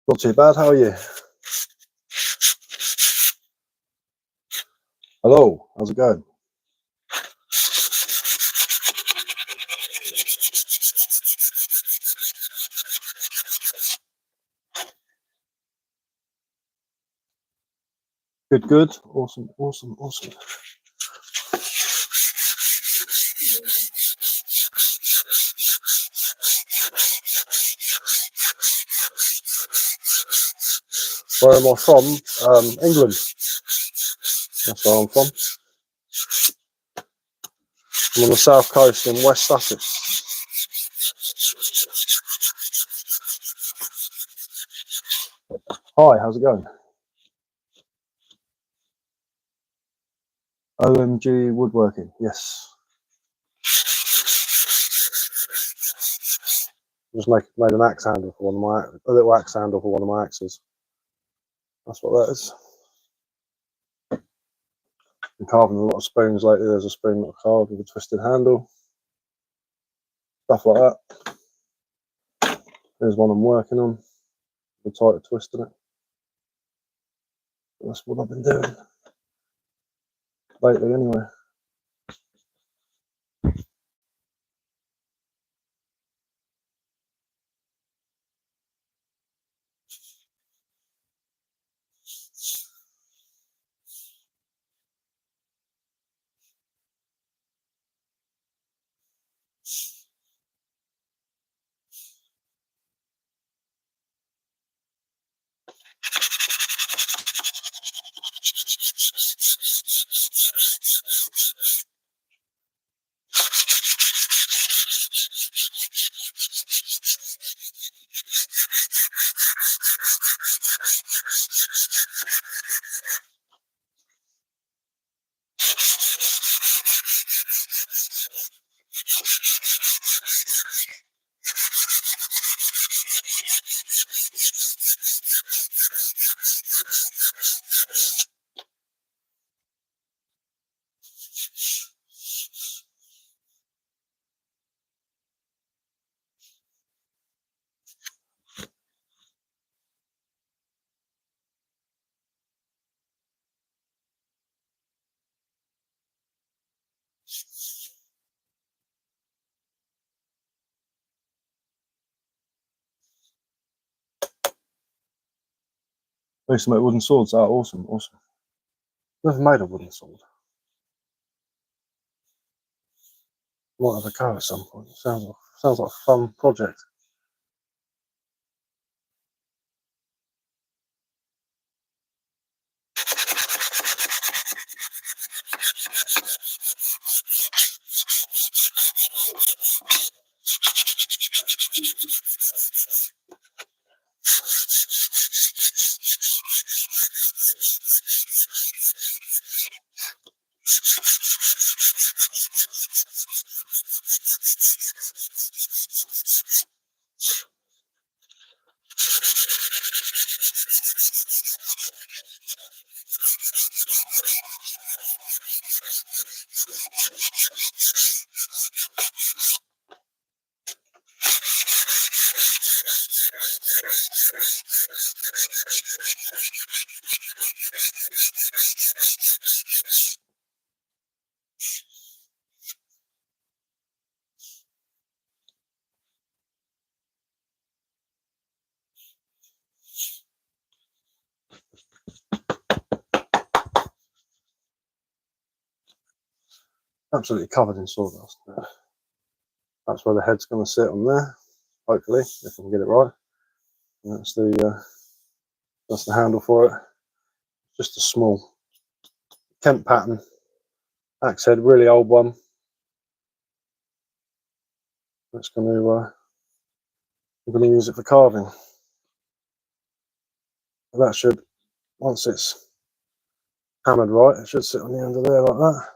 Not too bad, how are you? Hello, how's it going? Good, good. Awesome, awesome, awesome. Where am I from? England. That's where I'm from. I'm on the south coast in West Sussex. Hi, how's it going? OMG Woodworking, yes. Just made an axe handle for a little axe handle for one of my axes. That's what that is. Been carving a lot of spoons lately. There's a spoon that I carved with a twisted handle. Stuff like that. There's one I'm working on. The tighter twist in it. That's what I've been doing lately anyway. I used to make wooden swords. Oh, awesome, awesome. Never made a wooden sword. Might have a go at some point. Sounds like a fun project. Absolutely covered in sawdust. That's where the head's going to sit on there. Hopefully, if I can get it right. And that's the handle for it. Just a small Kent pattern axe head, really old one. That's going to I'm going to use it for carving. But that should, once it's hammered right, it should sit on the end of there like that.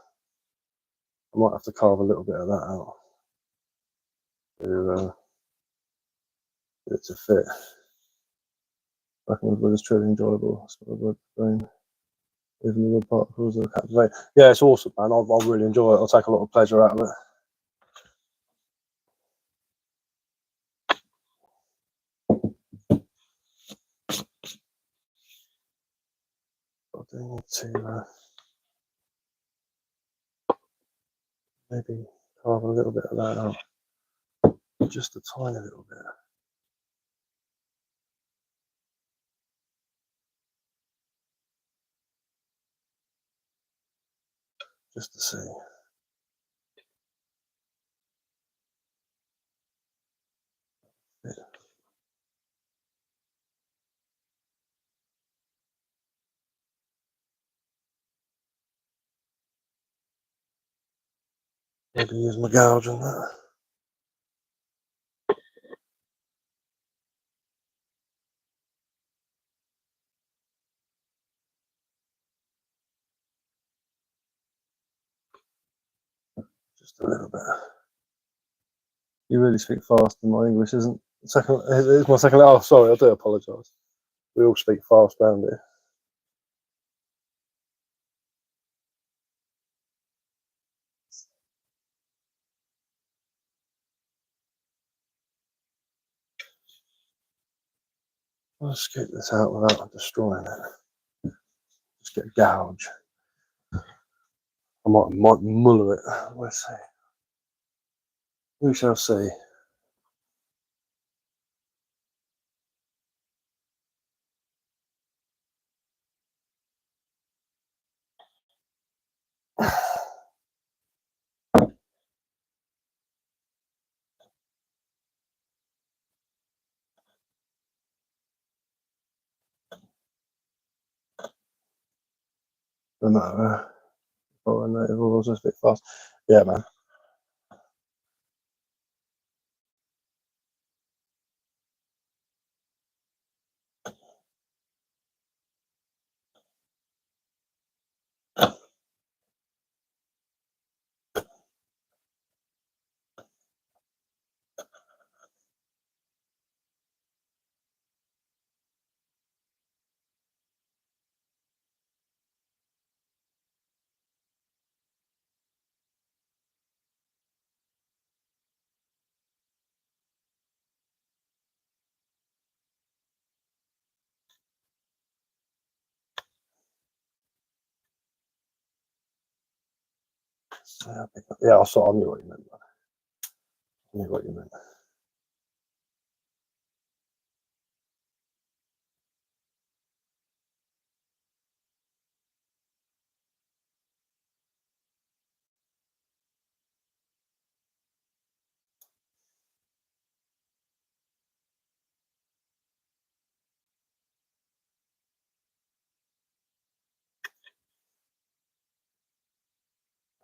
I might have to carve a little bit of that out to get it to fit. Working with wood is truly enjoyable. That's what I would brain. Even the wood particles are captivating. Yeah, it's awesome, man. I'll really enjoy it. I'll take a lot of pleasure out of it. I do need to maybe carve a little bit of that out. Just a tiny little bit. Just to see. Yeah. Maybe use my gouge on that. Just a little bit. You really speak fast, and my English isn't second. It's my second. Oh, sorry, I do apologise. We all speak fast around here. I'll scoop this out without destroying it. Just get a gouge. I might muller it. Let's see. We shall see. No matter. Oh, and it will also speak fast. Yeah, man. Yeah, I knew what you meant. I knew what you meant.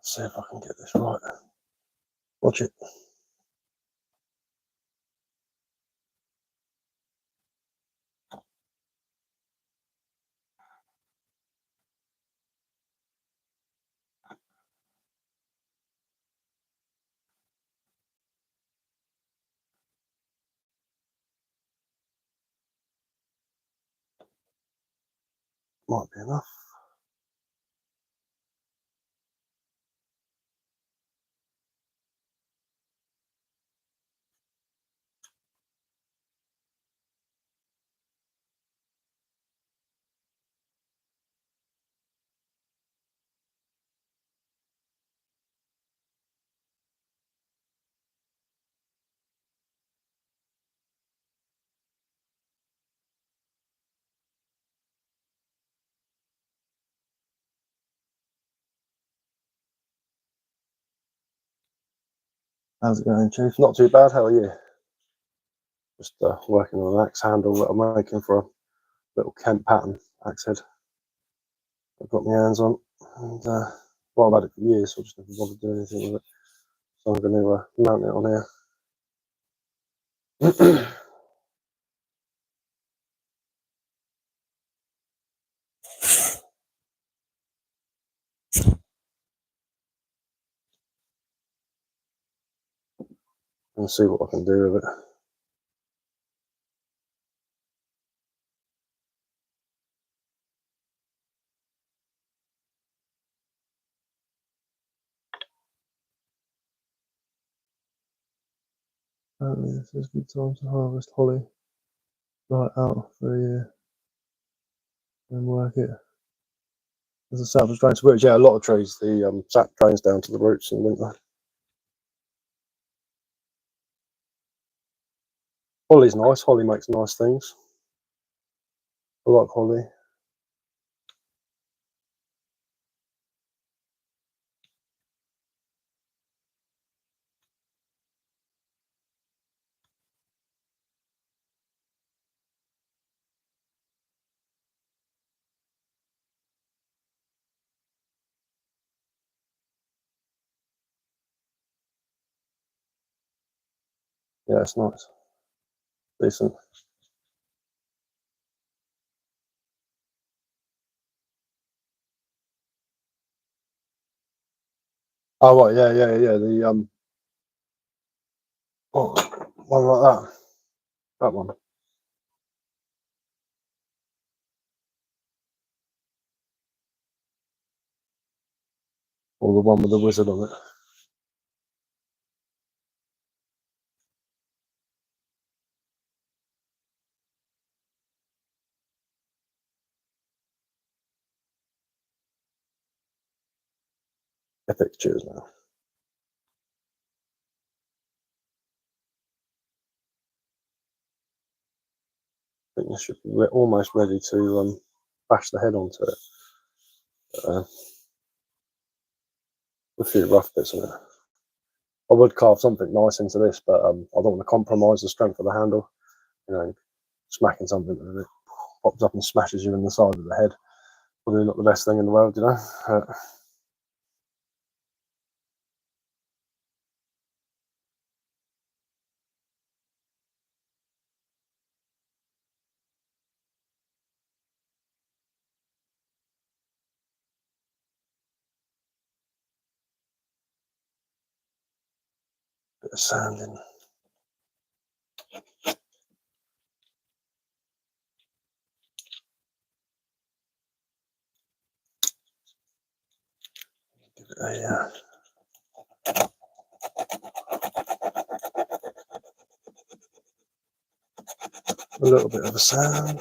see if I can get this right. Watch it. Might be enough. How's it going, Chief? Not too bad. How are you? Just working on an axe handle that I'm making for a little Kent pattern axe head. I've got my hands on, and well, I've had it for years, so I just never bothered doing anything with it. So I'm going to mount it on here. And see what I can do with it. Apparently this is a good time to harvest holly right out for a year and work it. As a sap drains to roots, yeah, a lot of trees, the sap drains down to the roots in winter. Holly's nice, holly makes nice things. I like holly. Yeah, it's nice. Decent. Oh, right, yeah, the oh, one like that. That one. Or the one with the wizard on it. Epic, cheers now. I think this should be almost ready to bash the head onto it. A few rough bits on it. I would carve something nice into this, but I don't want to compromise the strength of the handle. You know, smacking something that it pops up and smashes you in the side of the head. Probably not the best thing in the world, you know. Bit of sand in. Give it a little bit of a sand.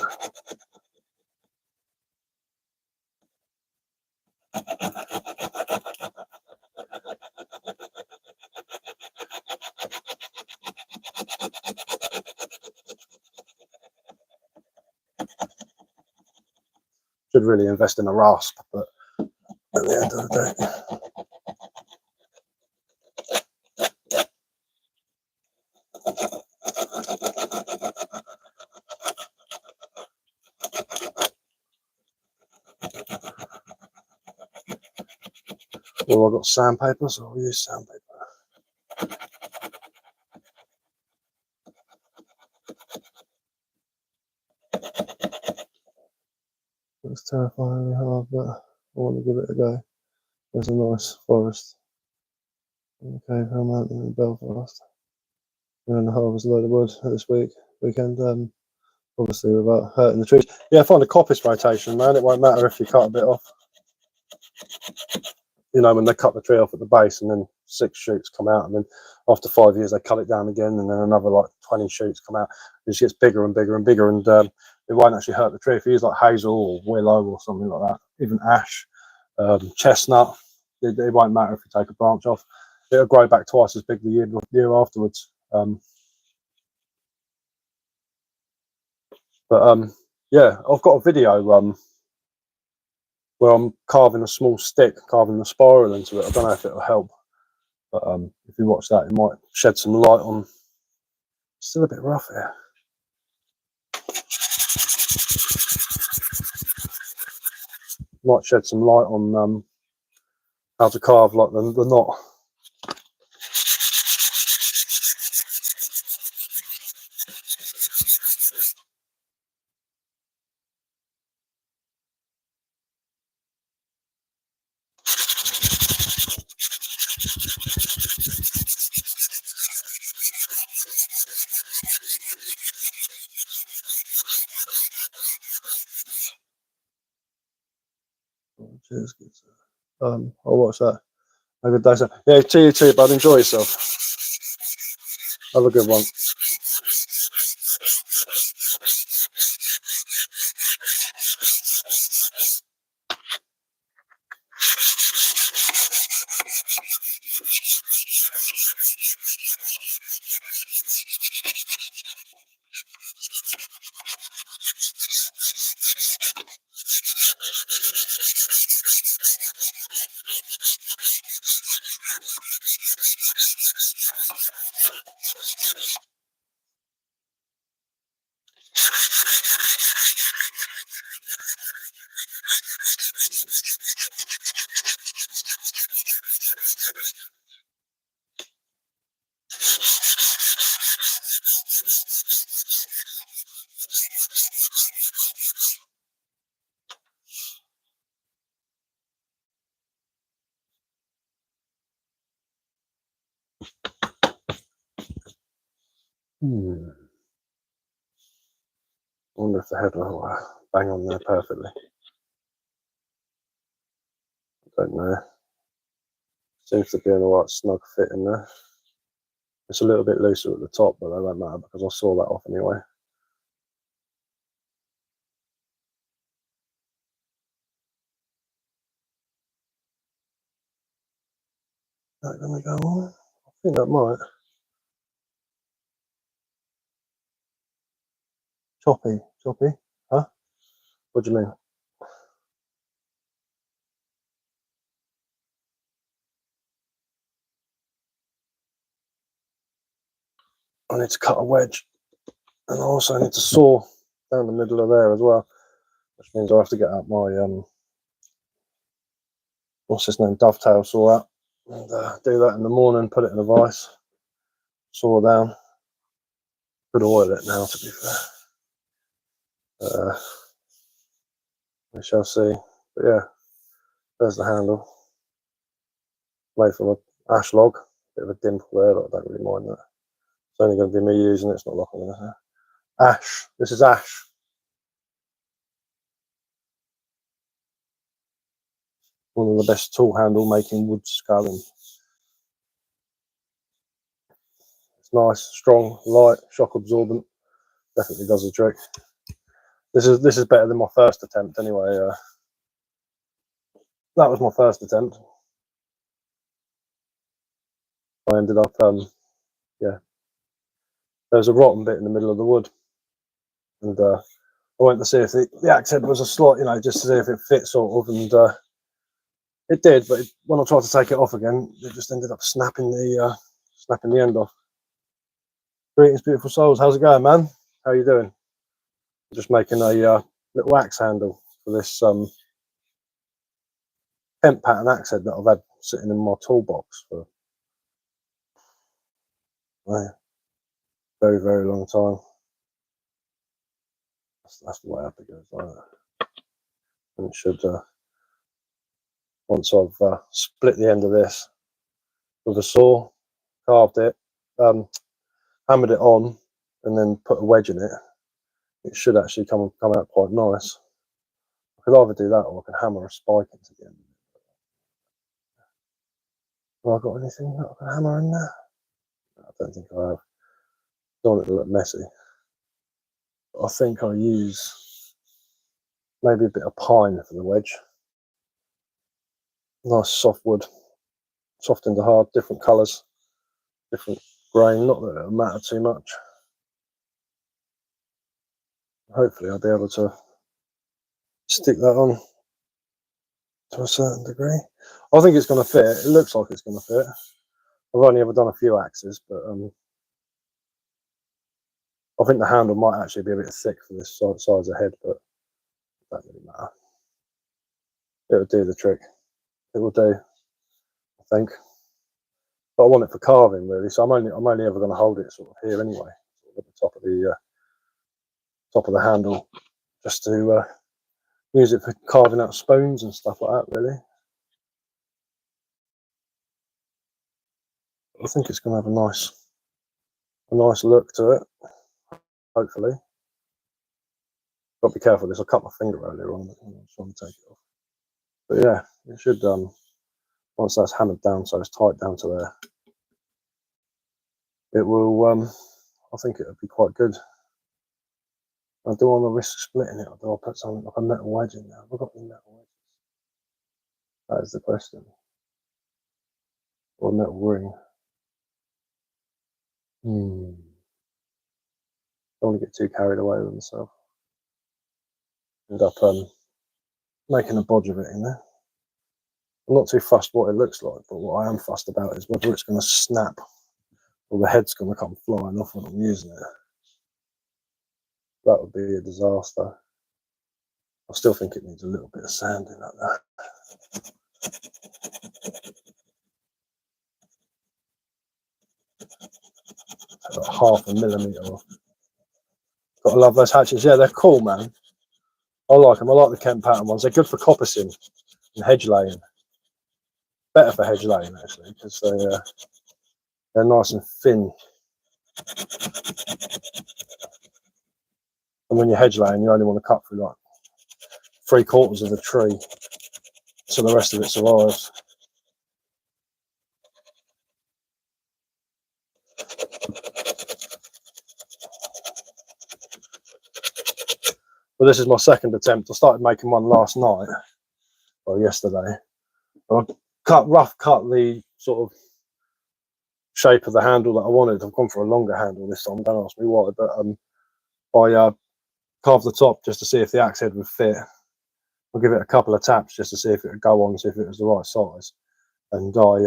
Should really invest in a rasp, but at the end of the day. Well, I've got sandpaper, so I'll use sandpaper. It's terrifyingly hard, but I want to give it a go. There's a nice forest in the Cave Hill Mountain in Belfast. We're going to harvest a load of wood this weekend, obviously without hurting the trees. Yeah, find a coppice rotation, man. It won't matter if you cut a bit off. You know, when they cut the tree off at the base and then 6 shoots come out, and then after 5 years they cut it down again, and then another like 20 shoots come out. It just gets bigger and bigger and bigger, and it won't actually hurt the tree. If you use like hazel or willow or something like that, even ash, chestnut, it won't matter if you take a branch off. It'll grow back twice as big the year afterwards. Yeah, I've got a video where I'm carving a small stick, carving the spiral into it. I don't know if it'll help, but if you watch that, it might shed some light on. It's still a bit rough here. Might shed some light on how to carve like the knot. Cheers. I'll watch that. Have a good day, sir. Yeah, to you too, bud. Enjoy yourself. Have a good one. I wonder if the head will bang on there perfectly. I don't know. Seems to be an alright snug fit in there. It's a little bit looser at the top, but that won't matter because I saw that off anyway. Is that going to go on? I think that might. Choppy? Huh? What do you mean? I need to cut a wedge, and I also need to saw down the middle of there as well, which means I have to get out my what's his name, dovetail saw out, and do that in the morning. Put it in a vise, saw down. Could oil it now, to be fair. We shall see. But yeah, there's the handle. Made from an ash log. Bit of a dimple there, but I don't really mind that. It's only going to be me using it. It's not like I'm going to have ash. This is ash. One of the best tool handle making wood scaling. It's nice, strong, light, shock absorbent. Definitely does the trick. This is better than my first attempt anyway. That was my first attempt. I ended up yeah, there's a rotten bit in the middle of the wood, and I went to see if the axe head was a slot, you know, just to see if it fit sort of, and it did, but when I tried to take it off again, it just ended up snapping the end off. Greetings, beautiful souls. How's it going, man? How are you doing? I'm just making a little axe handle for this Kent pattern axe head that I've had sitting in my toolbox for a very, very long time. That's the way up it goes like that. And it should, once I've split the end of this with a saw, carved it, hammered it on, and then put a wedge in it, it should actually come out quite nice. I could either do that or I could hammer a spike into the end. Have I got anything that I can hammer in there? I don't think I have. Don't want it to look messy. But I think I'll use maybe a bit of pine for the wedge. Nice soft wood, soft into hard, different colours, different grain, not that it'll matter too much. Hopefully I'll be able to stick that on to a certain degree. I think it's going to fit. It looks like it's going to fit. I've only ever done a few axes, but I think the handle might actually be a bit thick for this size of head, but it doesn't really matter. It'll do the trick. It will do, I think. But I want it for carving, really. So I'm only ever going to hold it sort of here anyway, at the top of the handle, just to use it for carving out spoons and stuff like that, really. I think it's going to have a nice look to it, hopefully. Got to be careful with this. I cut my finger earlier on. I'm trying to take it off. But yeah, it should, once that's hammered down so it's tight down to there, it will, I think it'll be quite good. I do want to risk splitting it, or do I put something like a metal wedge in there? Have I got any metal wedges? That is the question. Or a metal ring. Don't want to get too carried away with myself. End up making a bodge of it in there. I'm not too fussed what it looks like, but what I am fussed about is whether it's going to snap or the head's going to come flying off when I'm using it. That would be a disaster. I still think it needs a little bit of sanding like that. About 0.5 millimetre off. Gotta love those hatchets. Yeah, they're cool, man. I like them. I like the Kent pattern ones. They're good for coppicing and hedge laying. Better for hedge laying, actually, because they're nice and thin. And when you're hedge laying, you only want to cut through like 3/4 of the tree, so the rest of it survives. Well, this is my second attempt. I started making one last night, or yesterday. I rough cut the sort of shape of the handle that I wanted. I've gone for a longer handle this time. Don't ask me why, but I carved the top just to see if the axe head would fit. I'll give it a couple of taps just to see if it would go on, see if it was the right size. And I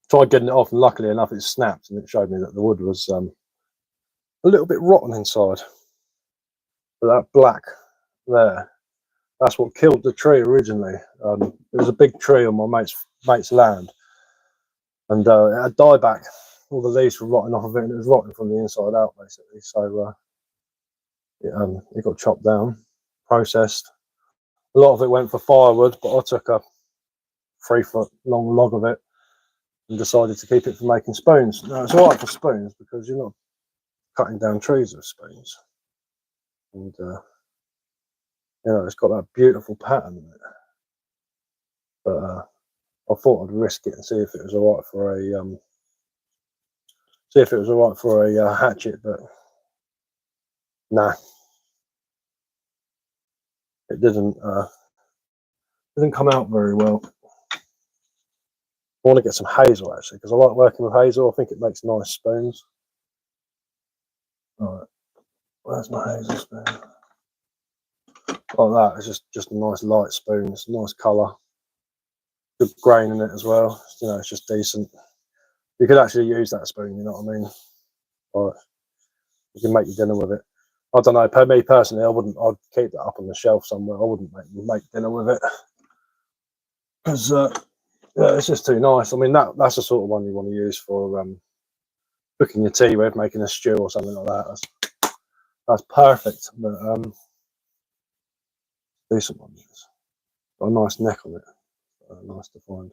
tried getting it off, and luckily enough, it snapped, and it showed me that the wood was a little bit rotten inside. But that black there, that's what killed the tree originally. It was a big tree on my mate's land, and it had dieback. All the leaves were rotting off of it, and it was rotting from the inside out, basically. So it got chopped down, processed. A lot of it went for firewood, but I took a 3-foot long log of it and decided to keep it for making spoons. Now, it's all right for spoons because you're not cutting down trees with spoons. And it's got that beautiful pattern in it. But I thought I'd risk it and see if it was all right for a hatchet, but nah, it didn't come out very well. I want to get some hazel actually, because I like working with hazel. I think it makes nice spoons. All right, where's my hazel spoon? Like that. It's just a nice light spoon. It's a nice colour, good grain in it as well. It's just decent. You could actually use that spoon. You know what I mean? Right. You can make your dinner with it. I don't know. Per me personally, I'd keep that up on the shelf somewhere. I wouldn't make dinner with it. because yeah, it's just too nice. I mean, that's the sort of one you want to use for cooking your tea with, making a stew or something like that. That's perfect. But decent one. Got a nice neck on it. Nice defined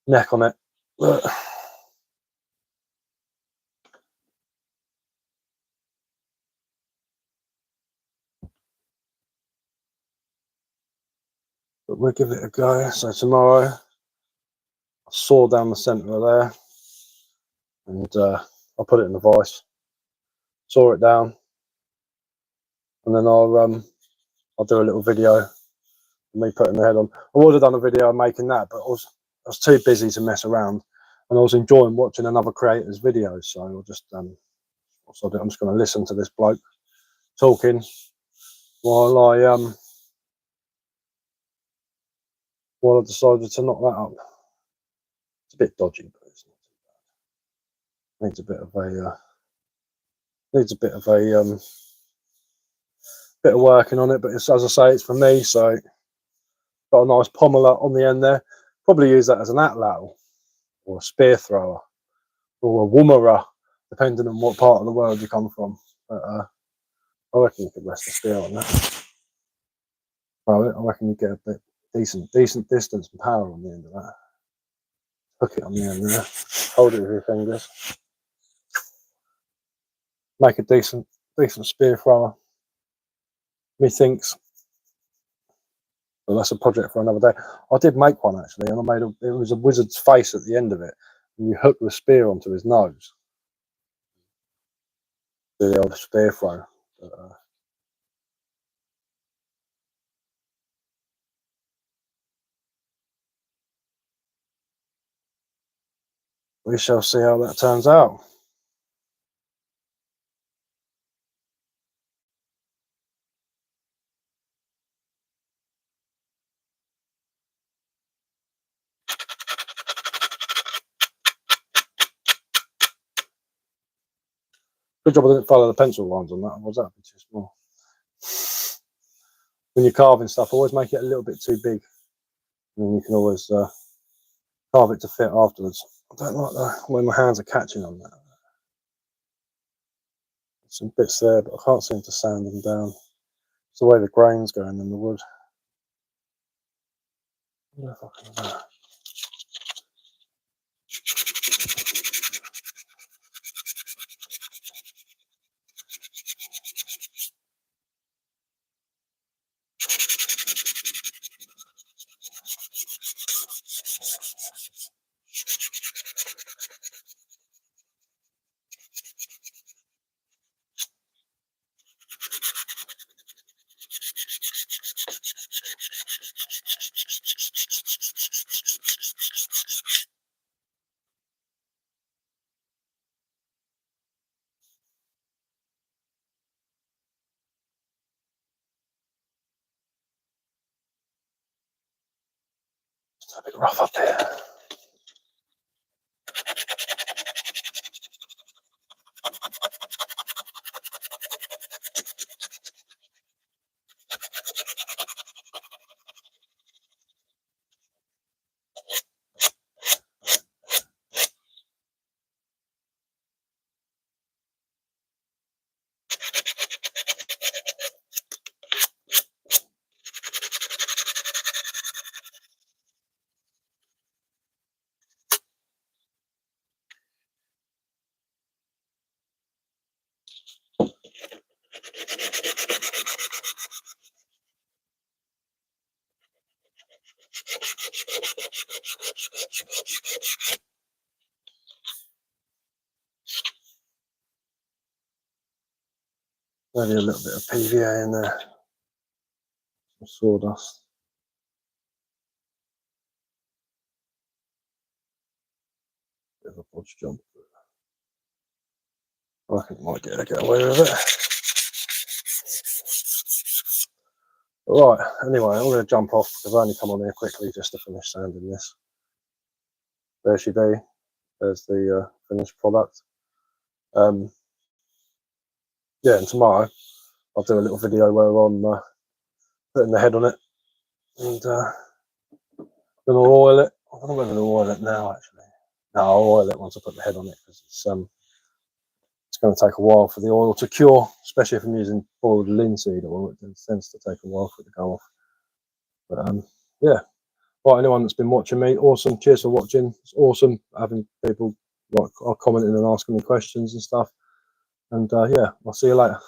neck on it. But we'll give it a go. So tomorrow, I'll saw down the centre of there, and I'll put it in the vise. Saw it down, and then I'll do a little video of me putting the head on. I would have done a video making that, but I was too busy to mess around, and I was enjoying watching another creator's videos. So I'll just I'm just going to listen to this bloke talking while I decided to knock that up. It's a bit dodgy, but it's not too bad. Needs a bit of a bit of working on it, but it's, as I say, it's for me. So got a nice pommeler on the end there. Probably use that as an atlatl or a spear thrower or a woomerer, depending on what part of the world you come from. But I reckon you could rest the spear on that. Well, I reckon you get a bit decent distance and power on the end of that. Hook it on the end there. Hold it with your fingers. Make a decent spear thrower. Methinks. But that's a project for another day. I did make one actually, and it was a wizard's face at the end of it, and you hook the spear onto his nose. Do the old spear throw. But, we shall see how that turns out. Good job I didn't follow the pencil lines on that, otherwise that'd be too small. When you're carving stuff, always make it a little bit too big, and then you can always carve it to fit afterwards. I don't like when my hands are catching on that. Some bits there, but I can't seem to sand them down. It's the way the grain's going in the wood. I wonder if I can do that. It's a bit rough up here. Maybe a little bit of PVA in there. Some sawdust. Bit of a bodge job. I reckon I might get away with it. Right, anyway, I'm going to jump off because I only come on here quickly just to finish sanding this. There she be. There's the finished product. Yeah, and tomorrow I'll do a little video where I'm putting the head on it and Gonna oil it. I don't know whether to oil it now, actually. No, I'll oil it once I put the head on it, because it's going to take a while for the oil to cure, especially if I'm using boiled linseed oil. It tends to take a while for it to go off. But yeah. Right, anyone that's been watching me, awesome. Cheers for watching. It's awesome having people like commenting and asking me questions and stuff. And yeah, I'll see you later.